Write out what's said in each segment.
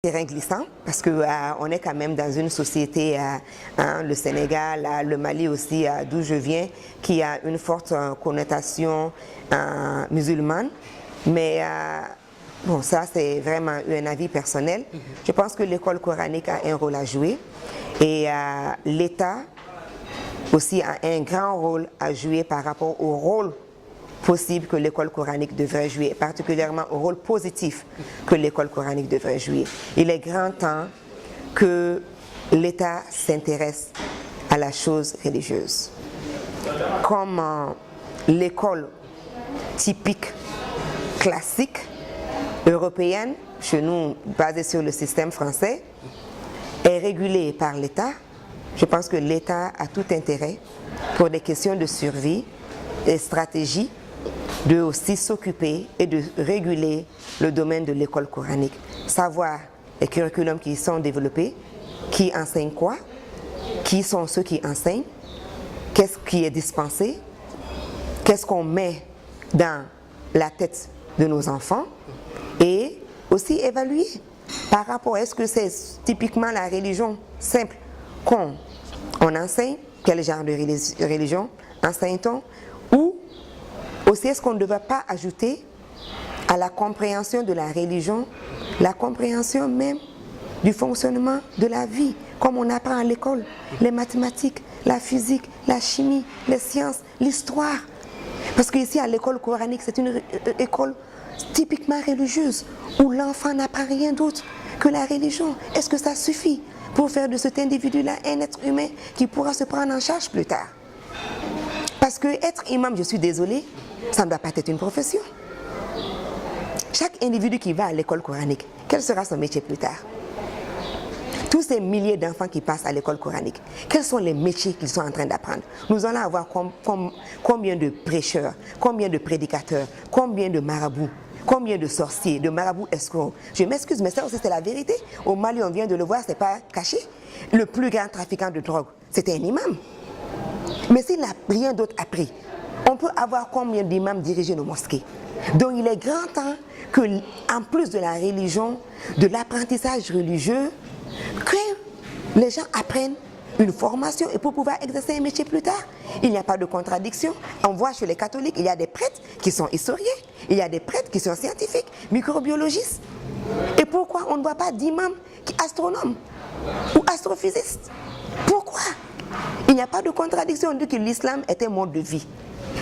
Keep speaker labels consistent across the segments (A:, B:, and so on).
A: Terrain glissant parce que on est quand même dans une société, le Sénégal, le Mali aussi, d'où je viens, qui a une forte connotation musulmane. Mais bon, ça c'est vraiment un avis personnel. Je pense que l'école coranique a un rôle à jouer et l'État aussi a un grand rôle à jouer par rapport au rôle possible que l'école coranique devrait jouer, particulièrement au rôle positif que l'école coranique devrait jouer. Il est grand temps que l'État s'intéresse à la chose religieuse. Comme l'école typique, classique, européenne, chez nous basée sur le système français, est régulée par l'État, je pense que l'État a tout intérêt, pour des questions de survie et stratégie, de aussi s'occuper et de réguler le domaine de l'école coranique. Savoir les curriculums qui sont développés, qui enseignent quoi, qui sont ceux qui enseignent, qu'est-ce qui est dispensé, qu'est-ce qu'on met dans la tête de nos enfants et aussi évaluer par rapport à est-ce que c'est typiquement la religion simple qu'on enseigne, quel genre de religion enseigne-t-on, ou aussi, est-ce qu'on ne devrait pas ajouter à la compréhension de la religion, la compréhension même du fonctionnement de la vie, comme on apprend à l'école, les mathématiques, la physique, la chimie, les sciences, l'histoire. Parce qu'ici, à l'école coranique, c'est une école typiquement religieuse, où l'enfant n'apprend rien d'autre que la religion. Est-ce que ça suffit pour faire de cet individu-là un être humain qui pourra se prendre en charge plus tard? Parce que être imam, je suis désolée, ça ne doit pas être une profession. Chaque individu qui va à l'école coranique, quel sera son métier plus tard? Tous ces milliers d'enfants qui passent à l'école coranique, quels sont les métiers qu'ils sont en train d'apprendre? Nous allons avoir combien de prêcheurs, combien de prédicateurs, combien de marabouts, combien de sorciers, de marabouts escrocs? Je m'excuse, mais ça aussi c'est la vérité. Au Mali, on vient de le voir, c'est pas caché. Le plus grand trafiquant de drogue, c'était un imam. Mais s'il n'a rien d'autre appris, on peut avoir combien d'imams diriger nos mosquées? Donc il est grand temps que, en plus de la religion, de l'apprentissage religieux, que les gens apprennent une formation et pour pouvoir exercer un métier plus tard. Il n'y a pas de contradiction. On voit chez les catholiques, il y a des prêtres qui sont historiens, il y a des prêtres qui sont scientifiques, microbiologistes. Et pourquoi on ne voit pas d'imams qui sont astronomes ou astrophysistes? Pourquoi? Il n'y a pas de contradiction. On dit que l'islam est un mode de vie.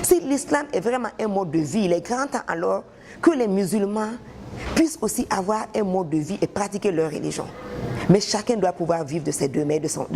A: Si l'islam est vraiment un mode de vie, il est grand temps alors que les musulmans puissent aussi avoir un mode de vie et pratiquer leur religion. Mais chacun doit pouvoir vivre de ses deux mains, de sa